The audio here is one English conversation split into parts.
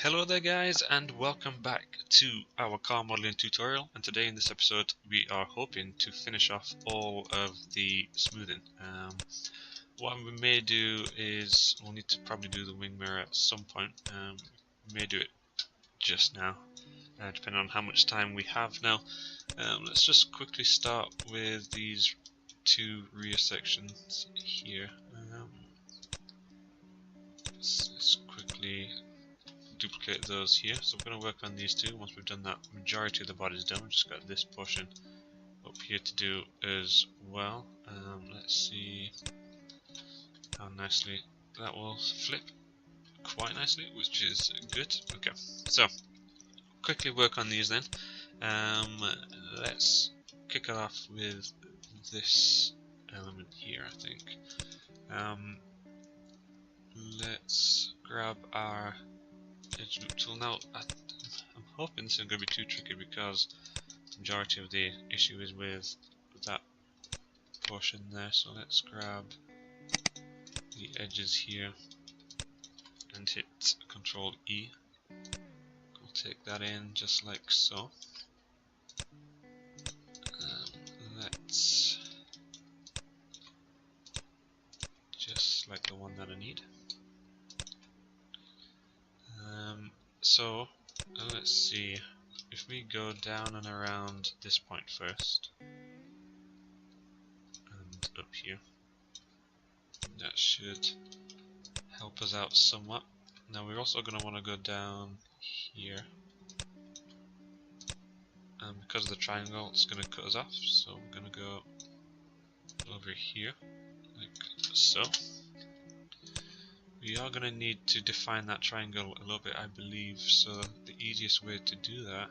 Hello there guys, and welcome back to our car modeling tutorial. And today in this episode we are hoping to finish off all of the smoothing. What we may do is we'll need to probably do the wing mirror at some point. We may do it just now, depending on how much time we have now. Let's just quickly start with these two rear sections here. Let's quickly duplicate those here. So we're going to work on these two. Once we've done that, majority of the body's done. We've just got this portion up here to do as well. Let's see how nicely that will flip. Quite nicely, which is good. Okay, so quickly work on these then. Let's kick it off with this element here, I think. Let's grab our edge loop tool. Now, I'm hoping this isn't going to be too tricky because the majority of the issue is with that portion there. So let's grab the edges here and hit Control E. We'll take that in just like so. Let's just like the one that I need. So let's see, if we go down and around this point first and up here, that should help us out somewhat. Now we're also going to want to go down here, and because of the triangle it's going to cut us off, so we're going to go over here like so. We are going to need to define that triangle a little bit, I believe, so the easiest way to do that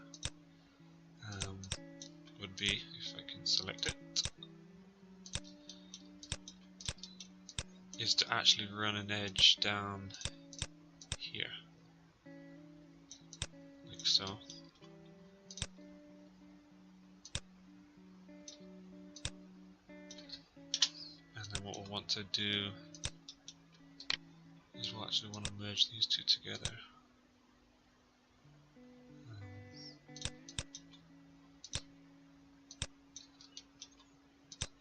would be, if I can select it, is to actually run an edge down here, like so. And then what we'll want to do is we'll actually want to merge these two together.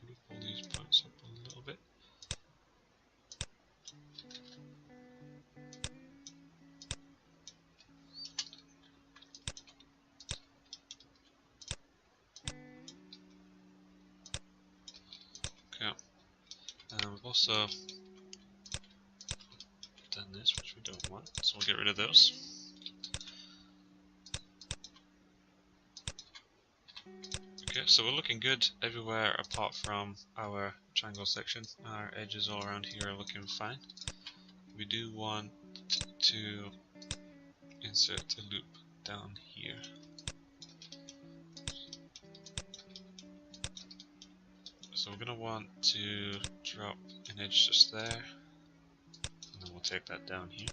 Maybe pull these points up a little bit. Okay. We've also done this, which we don't want, so we'll get rid of those. Okay, so we're looking good everywhere apart from our triangle section. Our edges all around here are looking fine. We do want to insert a loop down here. So we're going to want to drop an edge just there, and then we'll take that down here.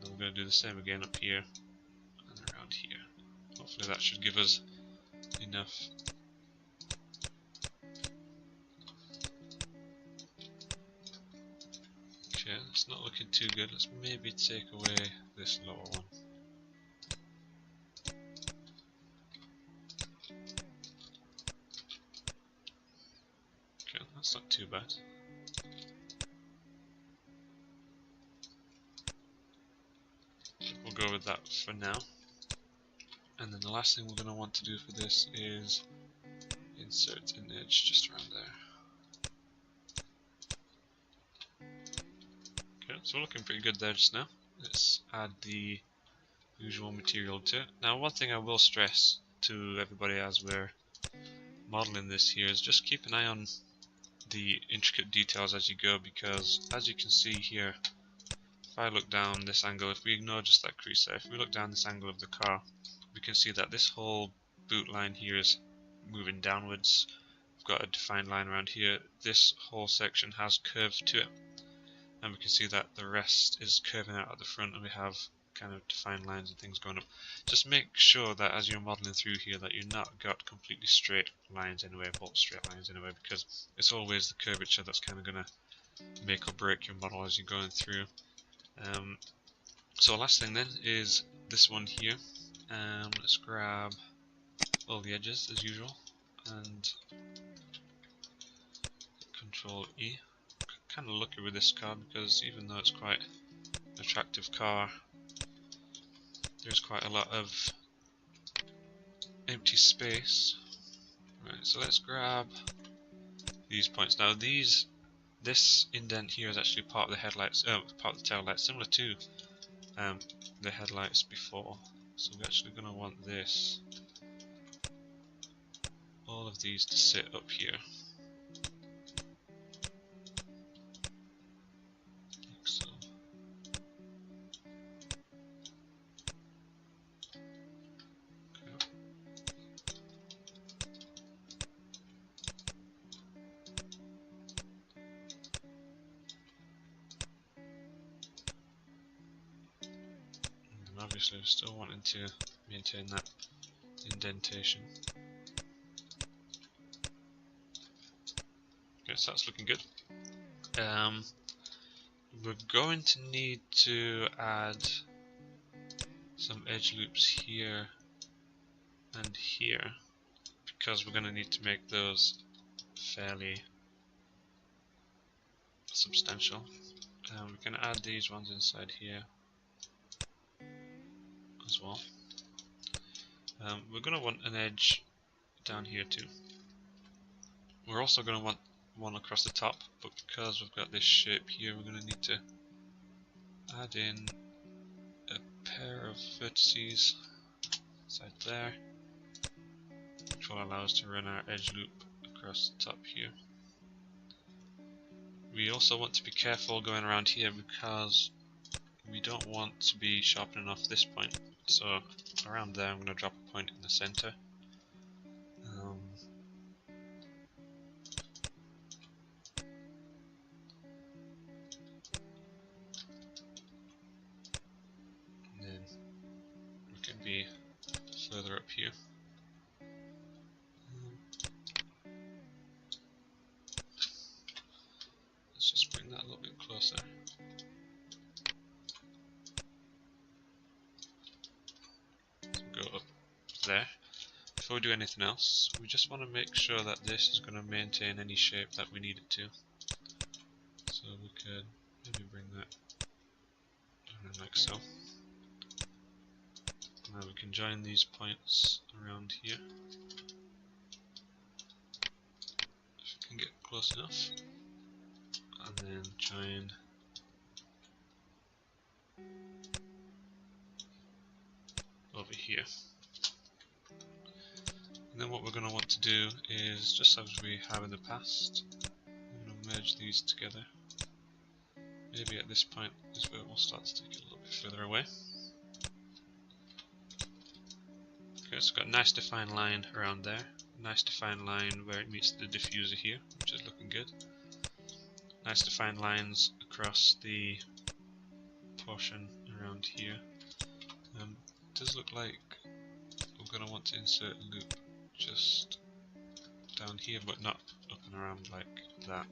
Then we're going to do the same again up here and around here. Hopefully that should give us enough. Okay, it's not looking too good. Let's maybe take away this lower one. Okay, that's not too bad. We'll go with that for now. And then the last thing we're going to want to do for this is insert an edge just around there. Okay, so we're looking pretty good there just now. Let's add the usual material to it. Now, one thing I will stress to everybody as we're modeling this here is just keep an eye on the intricate details as you go, because as you can see here, if I look down this angle, if we ignore just that crease there, if we look down this angle of the car, we can see that this whole boot line here is moving downwards. We've got a defined line around here. This whole section has curve to it, and we can see that the rest is curving out at the front, and we have kind of defined lines and things going up. Just make sure that as you're modeling through here that you've not got completely straight lines anyway, bolt straight lines anyway, because it's always the curvature that's kind of going to make or break your model as you're going through. So last thing then is this one here. Let's grab all the edges as usual and Control E. Kind of lucky with this car because even though it's quite an attractive car, there's quite a lot of empty space. Right, so let's grab these points. Now this indent here is actually part of the headlights, part of the tail lights, similar to the headlights before. So we're actually going to want this, all of these to sit up here. Like so. Okay. And obviously we're still wanting to maintain that indentation. Okay, so that's looking good. We're going to need to add some edge loops here and here because we're going to need to make those fairly substantial. We can add these ones inside here as well. We're going to want an edge down here too. We're also going to want one across the top, but because we've got this shape here, we're going to need to add in a pair of vertices inside there, which will allow us to run our edge loop across the top here. We also want to be careful going around here because we don't want to be sharpening off this point. So around there I'm going to drop a point in the center. And then we can be further up here. Let's just bring that a little bit closer. Go up there. Before we do anything else, we just want to make sure that this is going to maintain any shape that we need it to. So we could maybe bring that around like so. Now we can join these points around here. If we can get close enough. And then join over here. And then what we're going to want to do is, just as we have in the past, we're going to merge these together. Maybe at this point is where we'll start to take it a little bit further away. Okay, so we've got a nice defined line around there. A nice defined line where it meets the diffuser here, which is looking good. Nice defined lines across the portion around here. It does look like we're going to want to insert a loop just down here, but not up and around like that.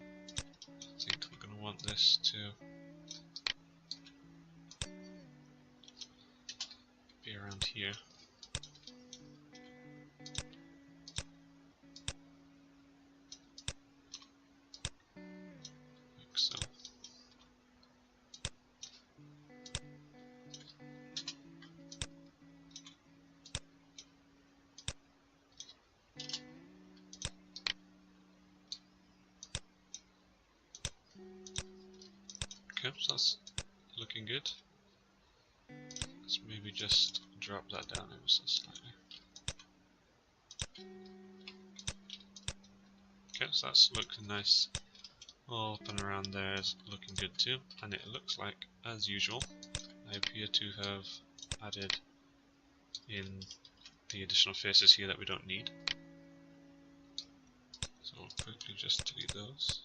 I think we're going to want this to be around here. Like so. Okay, so that's looking good. Let's maybe just drop that down ever so slightly. Okay, so that's looking nice. All up and around there is looking good too, and it looks like, as usual, I appear to have added in the additional faces here that we don't need. So we'll quickly just delete those.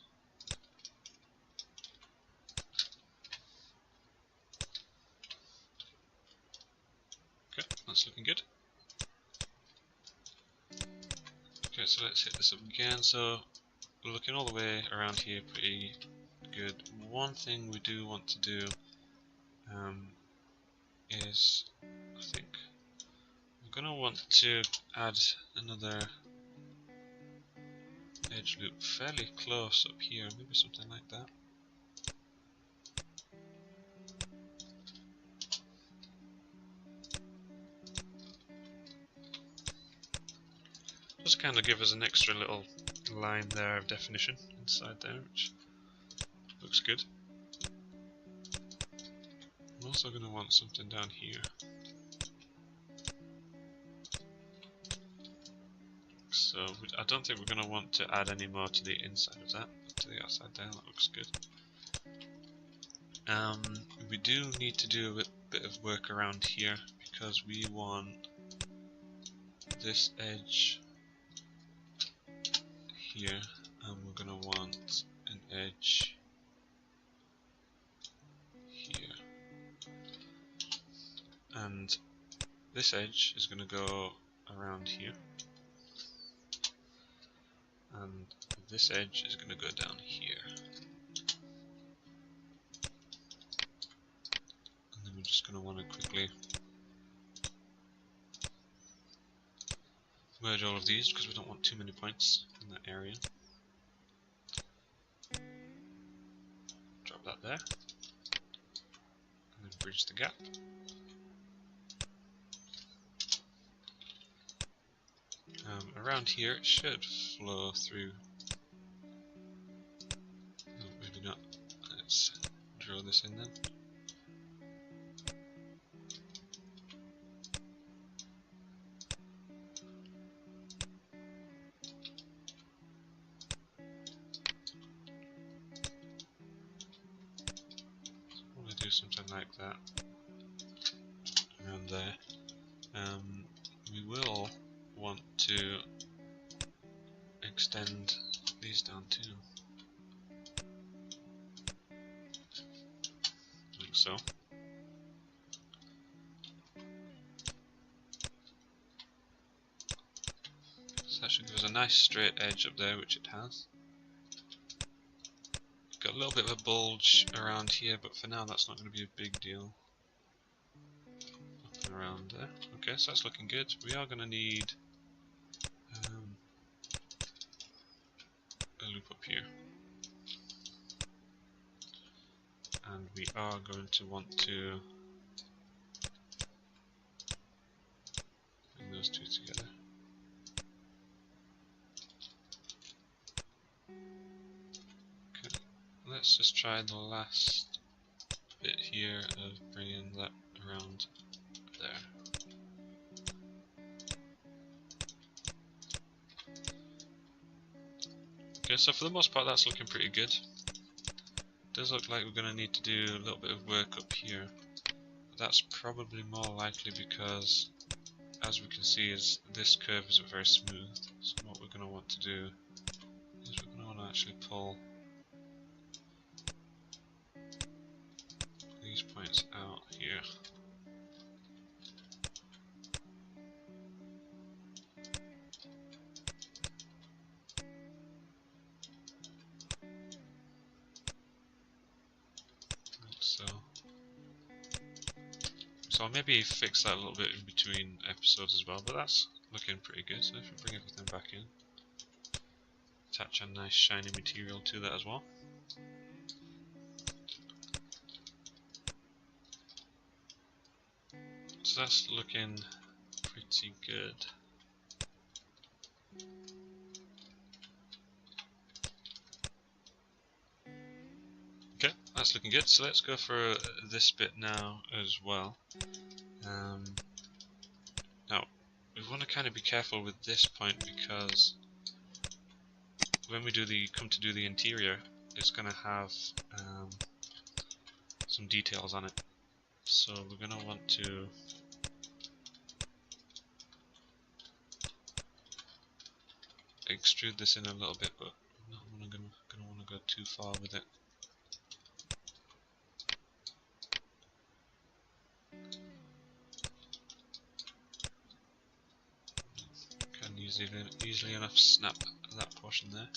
Okay, that's looking good. Okay, so let's hit this up again. So we're looking all the way around here pretty good. One thing we do want to do is, I think, I'm going to want to add another edge loop fairly close up here, maybe something like that. Just kind of give us an extra little line there of definition inside there, which looks good. I'm also going to want something down here. So I don't think we're going to want to add any more to the inside of that, but to the outside there, that looks good. We do need to do a bit of work around here because we want this edge here, and we're going to want an edge here, and this edge is going to go around here, and this edge is going to go down here, and then we're just going to want to quickly merge all of these because we don't want too many points in that area. Drop that there, and then bridge the gap. Around here it should flow through. No, maybe not. Let's drill this in then. Do something like that around there. We will want to extend these down too, like so. So that should give us a nice straight edge up there, which it has. Got a little bit of a bulge around here, but for now that's not going to be a big deal. Up and around there. Okay, so that's looking good. We are going to need a loop up here. And we are going to want to bring those two together. Let's just try the last bit here of bringing that around there. Okay, so for the most part that's looking pretty good. It does look like we're going to need to do a little bit of work up here. But that's probably more likely because, as we can see, is this curve isn't very smooth. So what we're going to want to do is we're going to want to actually pull these points out here. Like so. So I'll maybe fix that a little bit in between episodes as well, but that's looking pretty good. So if we bring everything back in, attach a nice shiny material to that as well. So that's looking pretty good. Okay, that's looking good. So let's go for this bit now as well. Now, we want to kind of be careful with this point because when we come to do the interior, it's going to have some details on it. So we're going to want to extrude this in a little bit, but I'm not going to want to go too far with it. Can easily enough snap that portion there.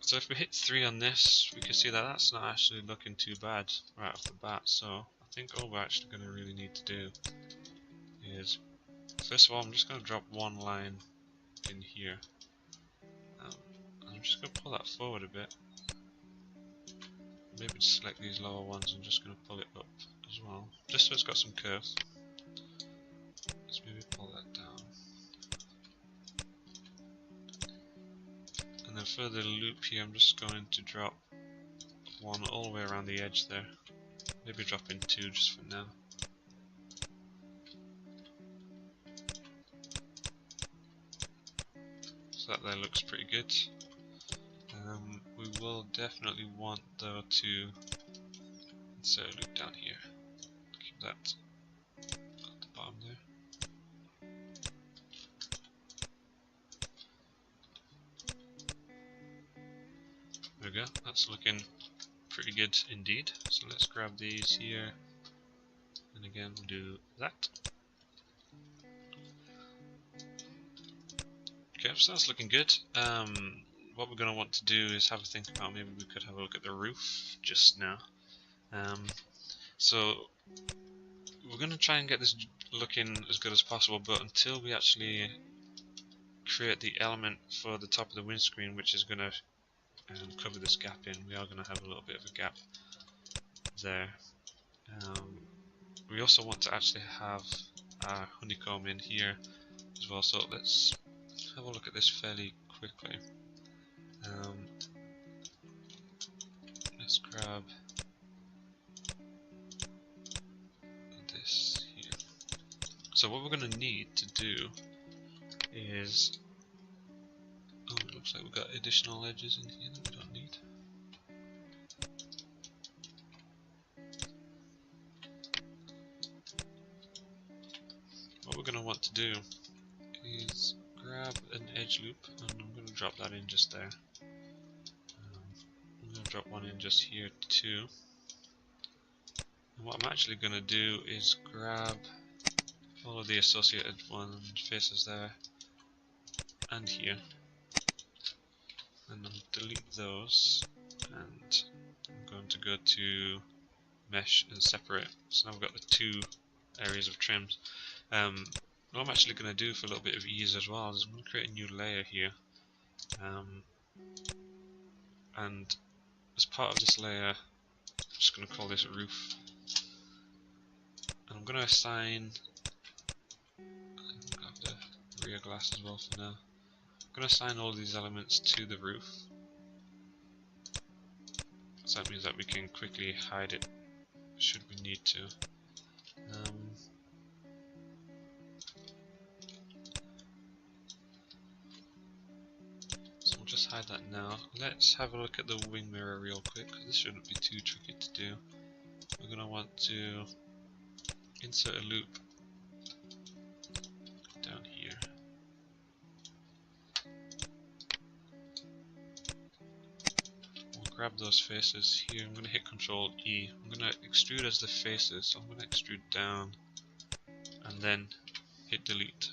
So So if we hit 3 on this, we can see that that's not actually looking too bad right off the bat. So I think all we're actually going to really need to do is, first of all, I'm just going to drop one line in here. I'm just going to pull that forward a bit. Maybe just select these lower ones and just going to pull it up as well, just so it's got some curve. Let's maybe pull that down. And then for the loop here, I'm just going to drop one all the way around the edge there. Maybe drop in 2 just for now. So that there looks pretty good. We will definitely want though to insert a loop down here. Keep that at the bottom there. There we go, that's looking pretty good indeed. So let's grab these here, and again we'll do that. Okay, so that's looking good. What we're going to want to do is have a think about, maybe we could have a look at the roof just now. So we're going to try and get this looking as good as possible, but until we actually create the element for the top of the windscreen, which is going to cover this gap in, we are going to have a little bit of a gap there. We also want to actually have our honeycomb in here as well, so let's have a look at this fairly quickly. Let's grab this here. So what we're going to need to do is, oh, it looks like we've got additional edges in here that we don't need. What we're going to want to do is grab an edge loop, and I'm going to drop that in just there. I'm going to drop one in just here too. And what I'm actually going to do is grab all of the associated faces there and here, and then delete those, and I'm going to go to mesh and separate. So now we've got the 2 areas of trims. What I'm actually going to do for a little bit of ease as well is I'm going to create a new layer here, and as part of this layer I'm just going to call this roof, and I'm going to assign, I'll have the rear glass as well for now. I'm going to assign all these elements to the roof, so that means that we can quickly hide it should we need to. So we'll just hide that now. Let's have a look at the wing mirror real quick, because this shouldn't be too tricky to do. We're going to want to insert a loop down here. We'll grab those faces here. I'm going to hit Control E. I'm going to extrude as the faces, so I'm going to extrude down and then hit delete.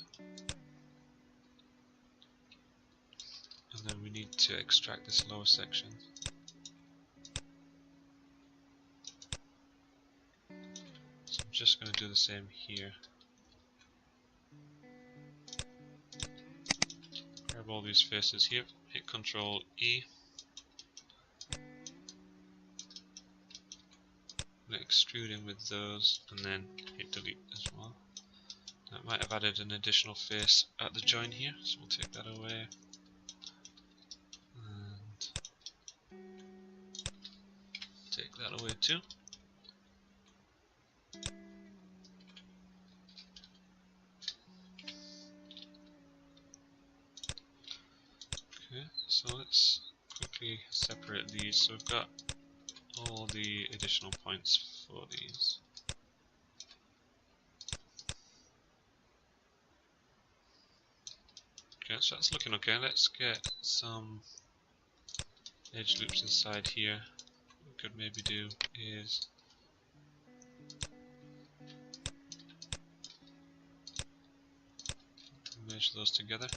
And then we need to extract this lower section. So I'm just going to do the same here. Grab all these faces here, hit Control E. I'm going to extrude in with those and then hit delete as well. That might have added an additional face at the join here, so we'll take that away. Take that away too. Okay, so let's quickly separate these. So we've got all the additional points for these. Okay, so that's looking okay. Let's get some edge loops inside here. What we could maybe do is merge those together.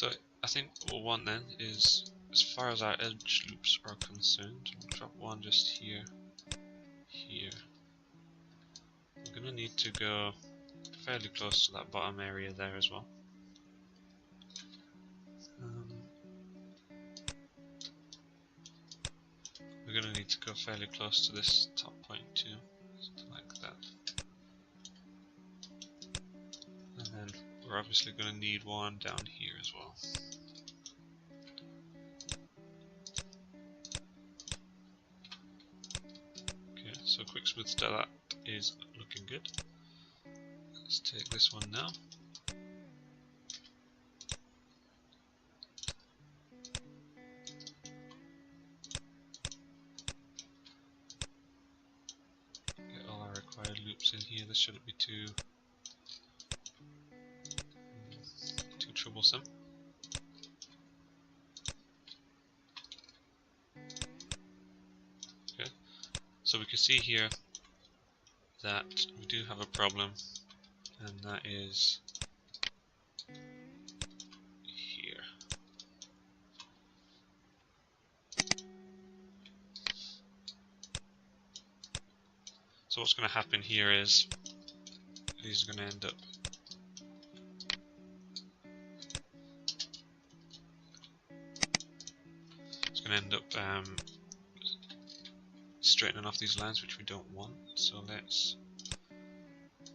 So I think what we'll want then is, as far as our edge loops are concerned, we'll drop one just here, here. We're going to need to go fairly close to that bottom area there as well. We're going to need to go fairly close to this top point too, something like that. And then we're obviously going to need one down here as well. Okay, so quick smooth to that is looking good. Let's take this one now. Get all our required loops in here. This shouldn't be too troublesome. Okay, so we can see here that we do have a problem, and that is here. So what's going to happen here is these are going to end up straightening off these lines, which we don't want. So let's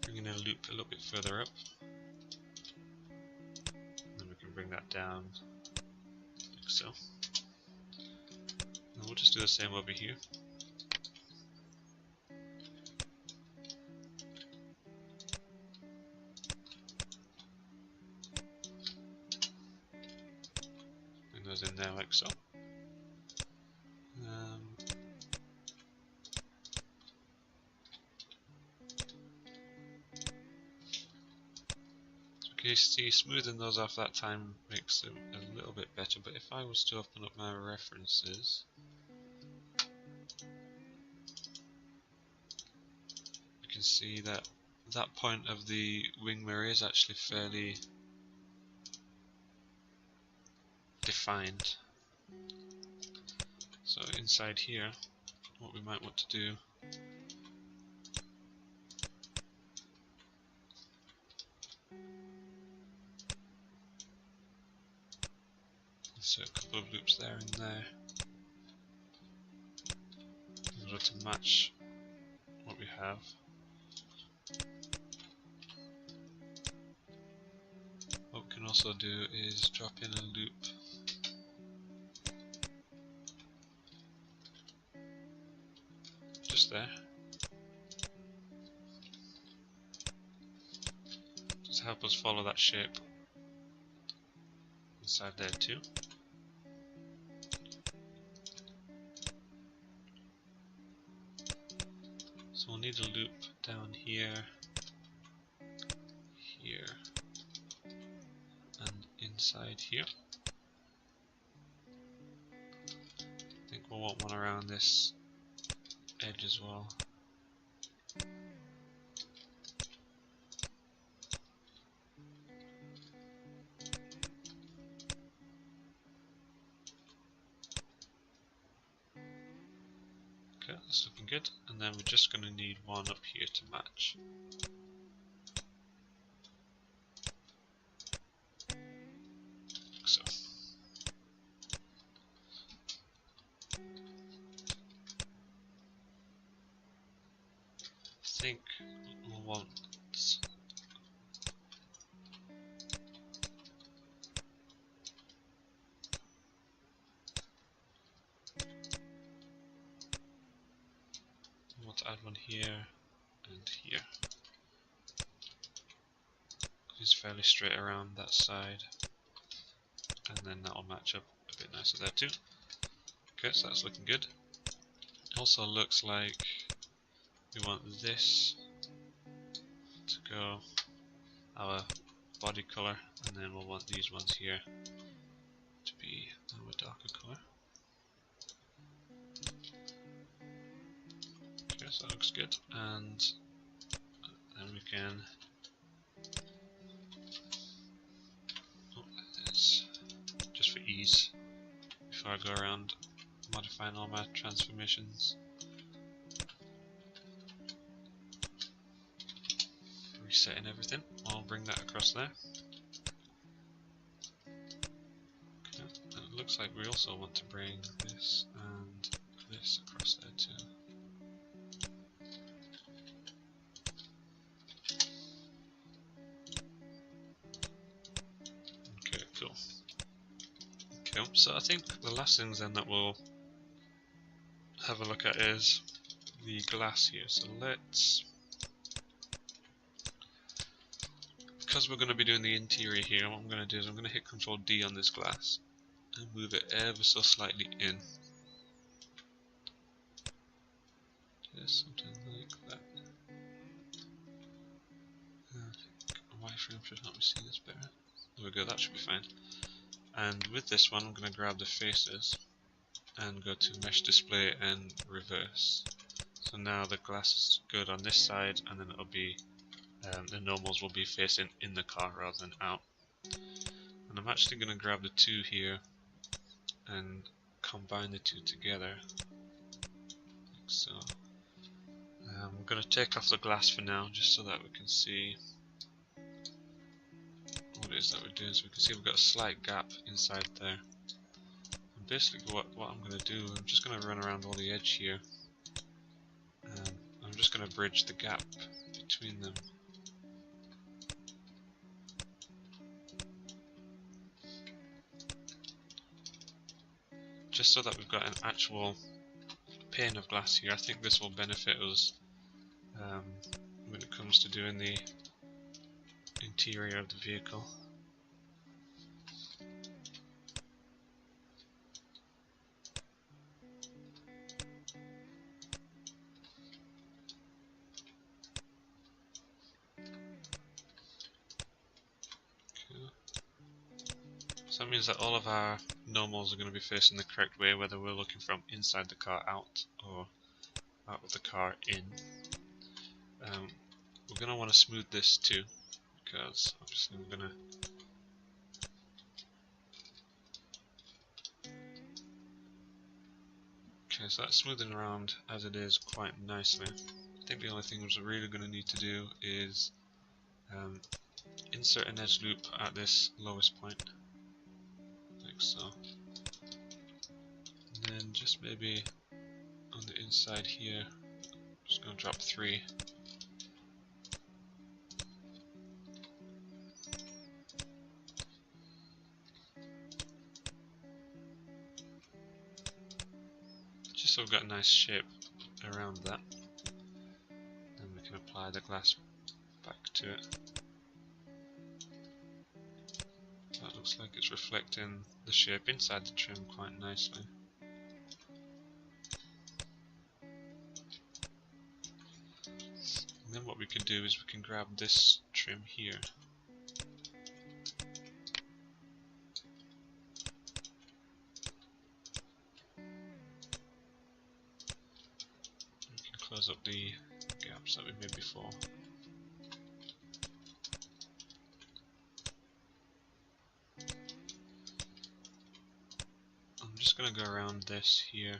bring in a loop a little bit further up, and then we can bring that down like so. And we'll just do the same over here. Bring those in there like so. You see, smoothing those off that time makes them a little bit better, but if I was to open up my references, you can see that that point of the wing mirror is actually fairly defined. So inside here, what we might want to do is a couple of loops there and there in order to match what we have. What we can also do is drop in a loop just there, just to help us follow that shape inside there too. So we'll need a loop down here, here, and inside here. I think we'll want one around this edge as well. Okay, that's looking good, and then we're just going to need one up here to match. Like so. I think we'll want to add one here and here. It's fairly straight around that side, and then that will match up a bit nicer there too. Okay, so that's looking good. It also looks like we want this to go our body color, and then we'll want these ones here to be our darker color. Okay, so that looks good, and then we can, oh, there it is. these before I go around modifying all my transformations. Resetting everything, I'll bring that across there. Okay. And it looks like we also want to bring this and this across there too. Okay, cool. Okay, so I think the last things then that we'll have a look at is the glass here. So let's, because we're going to be doing the interior here, what I'm going to do is I'm going to hit Control D on this glass and move it ever so slightly in. Just something like that. I think a wireframe should help me see this better. There we go, that should be fine. And with this one I'm going to grab the faces and go to Mesh Display and Reverse. So now the glass is good on this side, and then it'll be the normals will be facing in the car rather than out. And I'm actually going to grab the two here and combine the two together, like so. We're going to take off the glass for now, just so that we can see what it is that we're doing. So we can see we've got a slight gap inside there. And basically what I'm going to do, I'm just going to run around all the edge here. I'm just going to bridge the gap between them. Just so that we've got an actual pane of glass here. I think this will benefit us when it comes to doing the interior of the vehicle. So that means that all of our normals are going to be facing the correct way, whether we're looking from inside the car out or out of the car in. We're going to want to smooth this too, because obviously we're going to okay, so that's smoothing around as it is quite nicely. I think the only thing we're really going to need to do is insert an edge loop at this lowest point, like so. And then just maybe on the inside here, just going to drop 3. Just so we've got a nice shape around that. Then we can apply the glass back to it. That looks like it's reflecting the shape inside the trim quite nicely. And then what we can do is we can grab this trim here. We can close up the gaps that we made before. I'm just going to go around this here.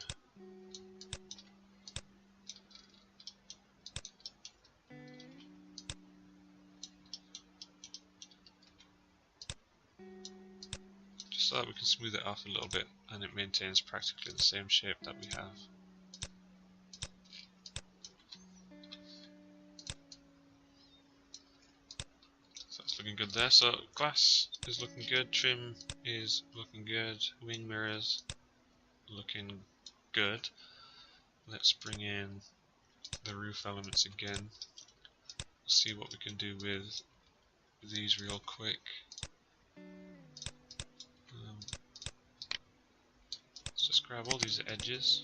Just so that we can smooth it off a little bit and it maintains practically the same shape that we have. So that's looking good there. So glass is looking good, trim is looking good, wing mirrors looking good. Let's bring in the roof elements again. See what we can do with these real quick. Let's just grab all these edges,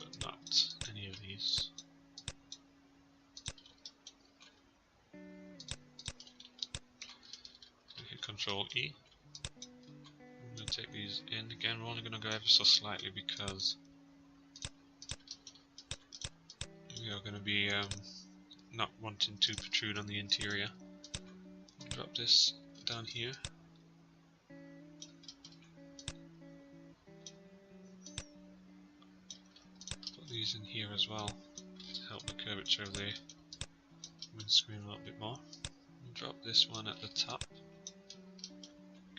but not any of these. Hit Control E. I'm going to take these in again. We're only going to go ever so slightly because we are going to be not wanting to protrude on the interior. Drop this down here. these in here as well to help the curvature of the windscreen a little bit more. We'll drop this one at the top.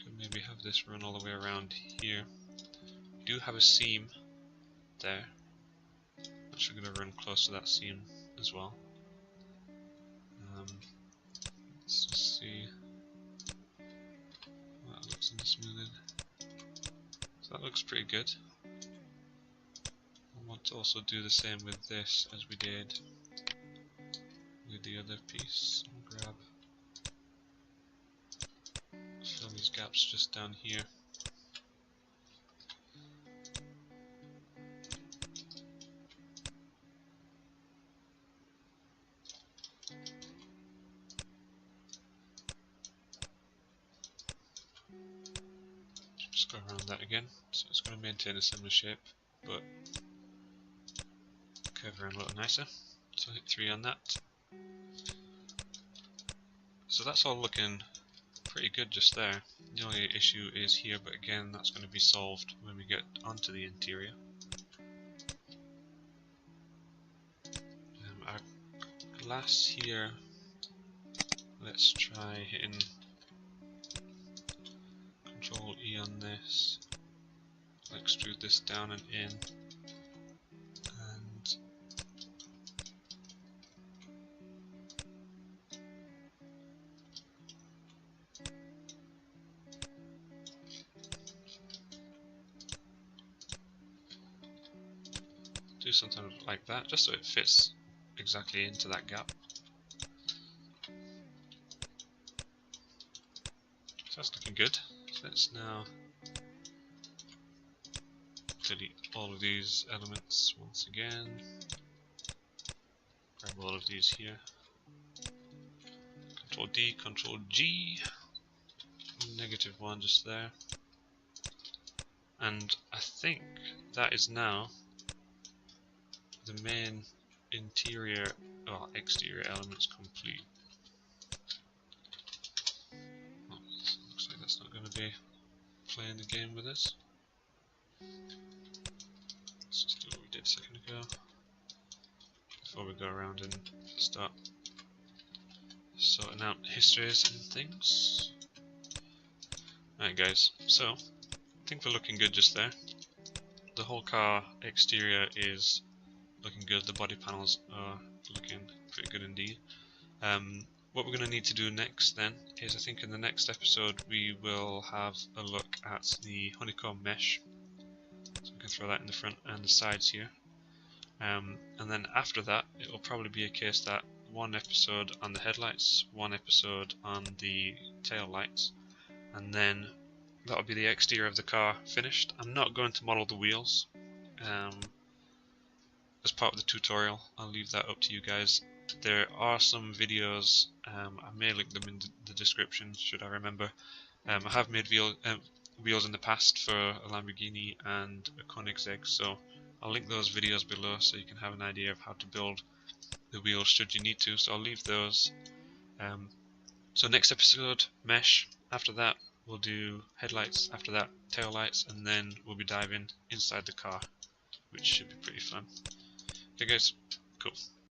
Could maybe have this run all the way around here. We do have a seam there. I'm actually going to run close to that seam as well. Let's just see how that looks in the smoothing. So that looks pretty good. I want to also do the same with this as we did with the other piece. I'll grab, fill these gaps just down here. Just go around that again, so it's going to maintain a similar shape, but curve around a little nicer. So hit 3 on that. So that's all looking pretty good just there. The only issue is here, but again that's going to be solved when we get onto the interior. Our glass here, let's try hitting Control E on this. I'll extrude this down and in, and do something like that, just so it fits exactly into that gap. So that's looking good. So let's now delete all of these elements once again. Grab all of these here. Control D, Control G. -1 just there. And I think that is now the main interior or exterior elements complete. Oh, looks like that's not going to be playing the game with us. Let's just do what we did a second ago before we go around and start sorting out histories and things. Alright guys, so I think we're looking good just there. The whole car exterior is looking good, the body panels are looking pretty good indeed. What we're going to need to do next then is, I think in the next episode we will have a look at the honeycomb mesh. So we can throw that in the front and the sides here. And then after that it will probably be a case that one episode on the headlights, one episode on the tail lights, and then that'll be the exterior of the car finished. I'm not going to model the wheels as part of the tutorial. I'll leave that up to you guys. There are some videos, I may link them in the description should I remember. I have made wheels in the past for a Lamborghini and a Koenigsegg, so I'll link those videos below so you can have an idea of how to build the wheels should you need to. So I'll leave those. So next episode, mesh. After that we'll do headlights, after that tail lights, and then we'll be diving inside the car, which should be pretty fun. Okay guys, cool.